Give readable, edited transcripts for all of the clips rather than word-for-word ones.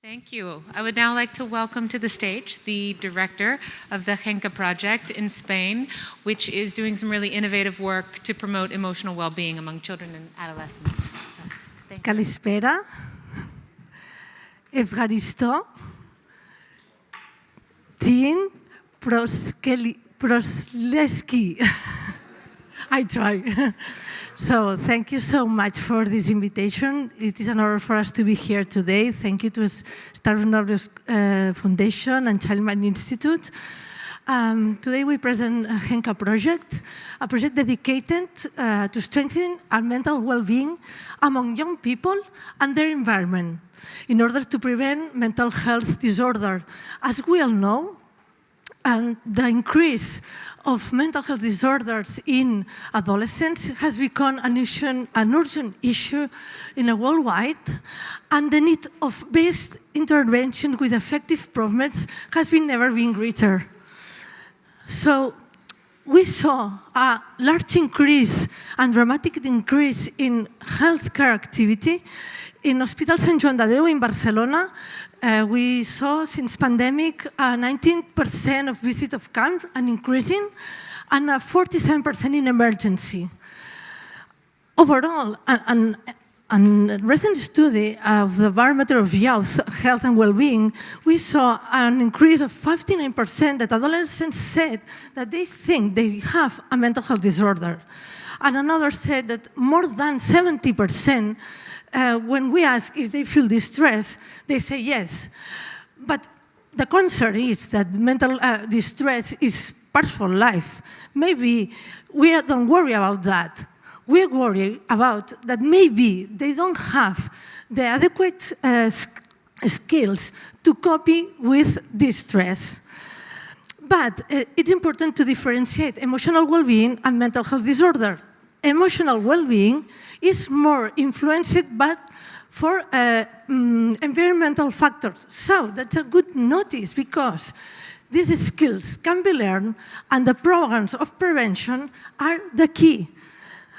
Thank you. I would now like to welcome to the stage the director of the Henka project in Spain, which is doing some really innovative work to promote emotional well-being among children and adolescents. So, thank you. Καλησπέρα. Ευχαριστώ την προσλέσκη. I try. So thank you so much for this invitation. It is an honor for us to be here today. Thank you to Starbucks Foundation and Childmind Institute. Today we present a Henka project, a project dedicated to strengthening our mental well-being among young people and their environment in order to prevent mental health disorder. As we all know, and the increase of mental health disorders in adolescents has become an urgent issue in a worldwide, and the need of best intervention with effective improvements has never been greater. So we saw a large increase and dramatic increase in healthcare activity in Hospital Sant Joan in Barcelona. We saw since pandemic 19% of visits of camp and increasing, and 47% in emergency. Overall, a recent study of the barometer of youth health and well-being, we saw an increase of 59% that adolescents said that they think they have a mental health disorder. And another said that more than 70% when we ask if they feel distress, they say yes. But the concern is that mental distress is part of life. Maybe we don't worry about that. We worry about that maybe they don't have the adequate skills to cope with distress. But it's important to differentiate emotional well-being and mental health disorder. Emotional well-being is more influenced by environmental factors. So that's a good notice, because these skills can be learned and the programs of prevention are the key.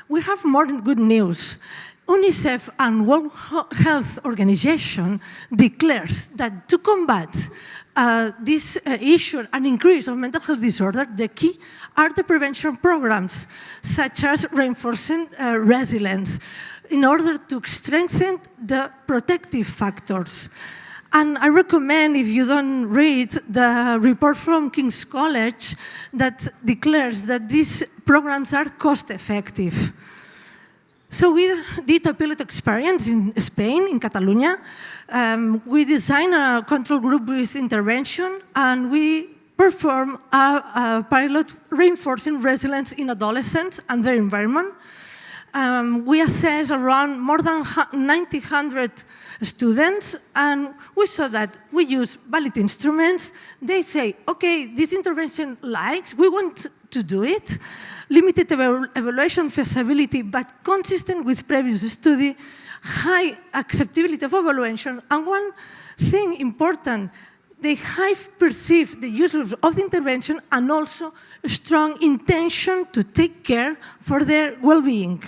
We have more good news. UNICEF and World Health Organization declares that to combat this issue and increase of mental health disorder, the key are the prevention programs, such as reinforcing resilience, in order to strengthen the protective factors. And I recommend, if you don't read the report from King's College that declares that these programs are cost-effective. So we did a pilot experience in Spain, in Catalonia. We designed a control group with intervention, and we performed a pilot reinforcing resilience in adolescents and their environment. We assessed around more than 900 students, and we saw that we use valid instruments. They say, okay, this intervention likes, we want to do it. Limited evaluation feasibility, but consistent with previous study, high acceptability of evaluation, and one thing important, they have perceived the use of the intervention and also a strong intention to take care for their well-being.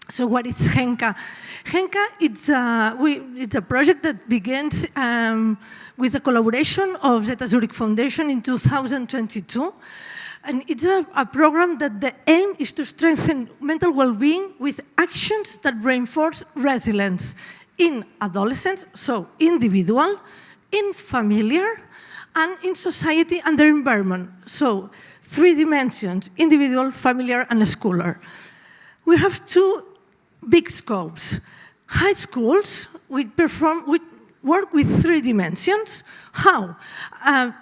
So what is Henka? Henka, it's a project that begins with the collaboration of Z Zurich Foundation in 2022. And it's a program that the aim is to strengthen mental well-being with actions that reinforce resilience in adolescents, so individual, in familiar, and in society and their environment. So 3 dimensions, individual, familiar, and schooler. We have 2 big scopes. High schools, we work with 3 dimensions. How?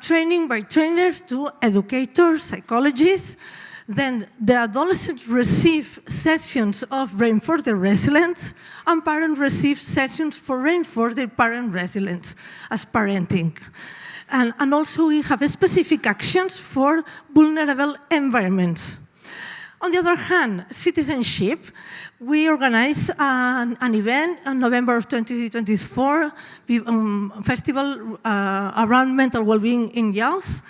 Training by trainers to educators, psychologists. Then the adolescents receive sessions of reinforce their resilience, and parents receive sessions for reinforce their parent resilience as parenting. And also we have specific actions for vulnerable environments. On the other hand, citizenship, we organized an event in November of 2024, festival around mental well-being in youth,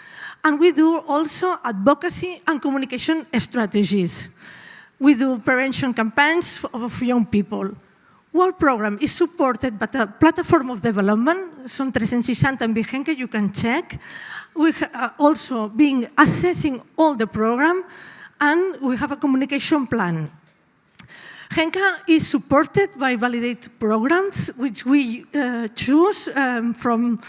and we do also advocacy and communication strategies. We do prevention campaigns of young people. World program is supported by a platform of development són 360 amb Henka, you can check. We have also been assessing all the program, and we have a communication plan. Henka is supported by validated programs, which we choose from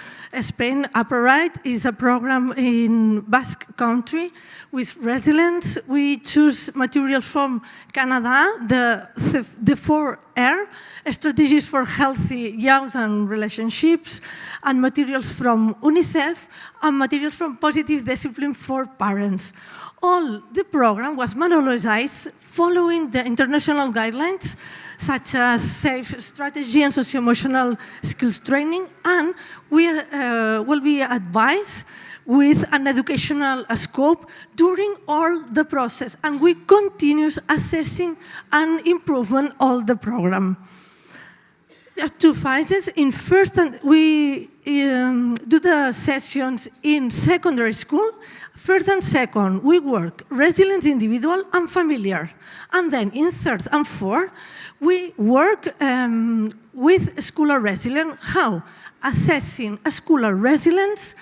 Spain. Upper right is a program in Basque Country with resilience. We choose materials from Canada, the 4R, strategies for healthy youth and relationships, and materials from UNICEF, and materials from positive discipline for parents. All the program was manualized following the international guidelines, such as safe strategy and socio-emotional skills training, and we will be advised with an educational scope during all the process, and we continue assessing and improving all the program. There are two phases. In first, we do the sessions in secondary school. First and second, we work resilience individual and familiar. And then in third and fourth, we work with schooler resilience. How? Assessing schooler resilience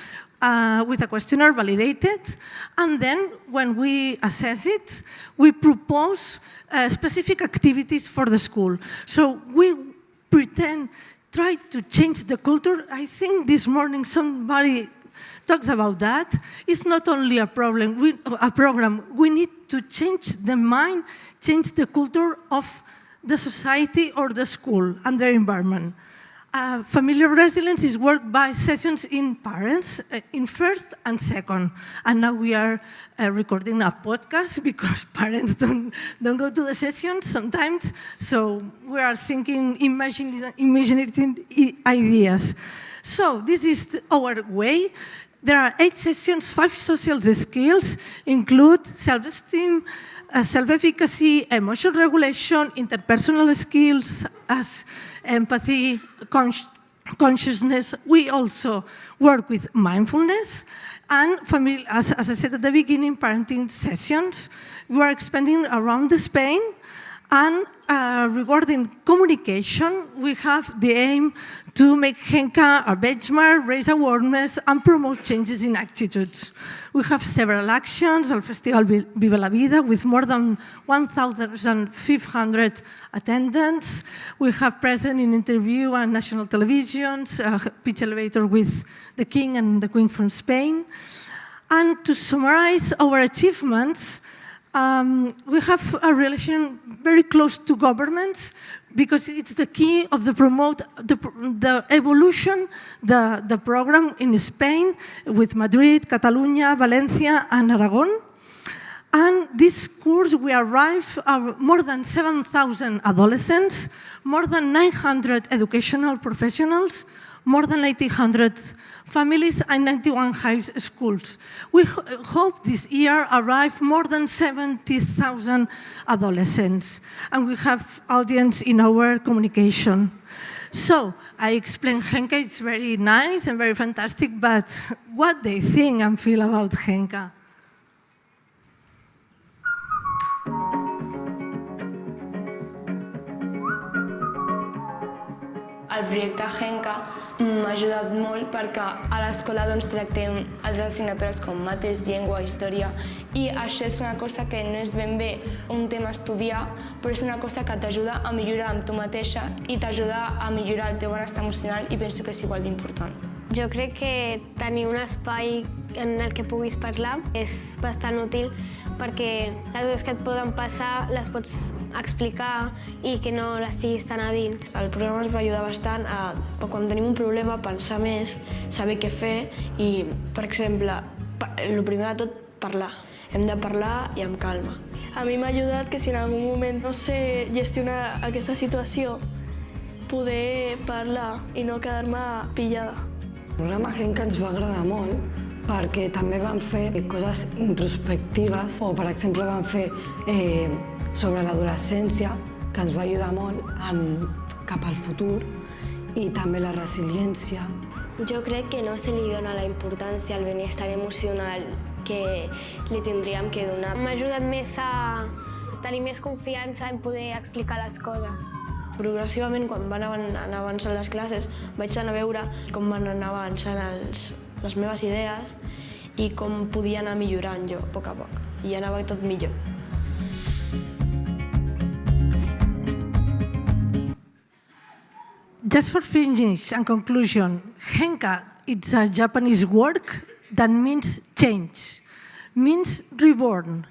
with a questionnaire validated. And then when we assess it, we propose specific activities for the school. So we try to change the culture. I think this morning somebody talks about that. It's not only a program. We need to change the mind, change the culture of the society or the school and their environment. Familiar resilience is worked by sessions in parents, in first and second. And now we are recording a podcast because parents don't go to the sessions sometimes. So we are thinking, imagining ideas. So this is our way. There are 8 sessions, 5 social skills, include self-esteem, self-efficacy, emotional regulation, interpersonal skills, as empathy, consciousness. We also work with mindfulness and family, as I said at the beginning, parenting sessions. We are expanding around Spain. And regarding communication, we have the aim to make Henka a benchmark, raise awareness, and promote changes in attitudes. We have several actions, el Festival Vive la Vida, with more than 1,500 attendants. We have present in interview on national televisions, a pitch elevator with the King and the Queen from Spain. And to summarize our achievements, we have a relation very close to governments because it's the key of the evolution, the program in Spain with Madrid, Catalonia, Valencia, and Aragon. And this course, we arrive at more than 7,000 adolescents, more than 900 educational professionals, more than 1,800 families, and 91 high schools. We hope this year arrive more than 70,000 adolescents, and we have audience in our communication. So I explained Henka, it's very nice and very fantastic, but what they think and feel about Henka? El projecte Henka m'ha ajudat molt perquè a l'escola tractem altres assignatures com mates, llengua, història, i això és una cosa que no és ben bé un tema a estudiar, però és una cosa que t'ajuda a millorar amb tu mateixa i t'ajuda a millorar el teu benestar emocional i penso que és igual d'important. Jo crec que tenir un espai en el que puguis parlar és bastant útil perquè les coses que et poden passar les pots explicar i que no les estiguis tan a dins. El programa ens va ajudar bastant a, quan tenim un problema, pensar més, saber què fer i, per exemple, el primer de tot, parlar. Hem de parlar i amb calma. A mi m'ha ajudat que si en algun moment no sé gestionar aquesta situació, poder parlar i no quedar-me pillada. El programa Henka ens va agradar molt perquè també vam fer coses introspectives o, per exemple, vam fer sobre l'adolescència, que ens va ajudar molt cap al futur, i també la resiliència. Jo crec que no se li dona la importància al benestar emocional que li tindríem que donar. M'ha ajudat més a tenir més confiança en poder explicar les coses. Progressivament, quan van anar avançant les classes, vaig anar a veure com van anar avançant les meves idees i com podia anar millorant jo, a poc a poc. I anava tot millor. Just for finish and conclusion, Henka, it's a Japanese word that means change, means reborn,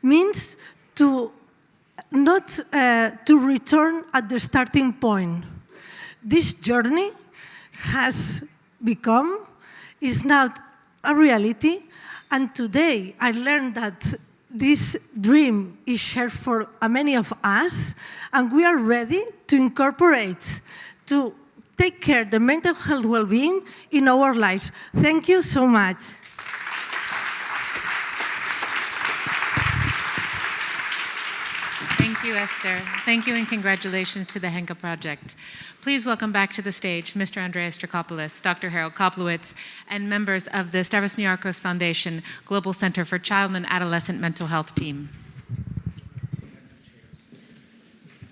means to not to return at the starting point. This journey has become, is now a reality, and today I learned that this dream is shared for many of us, and we are ready to incorporate, to take care of the mental health well-being in our lives. Thank you so much. Thank you, Esther. Thank you and congratulations to the Henka Project. Please welcome back to the stage Mr. Andreas Dracopoulos, Dr. Harold Koplowitz, and members of the Stavros Niarchos Foundation Global Center for Child and Adolescent Mental Health team.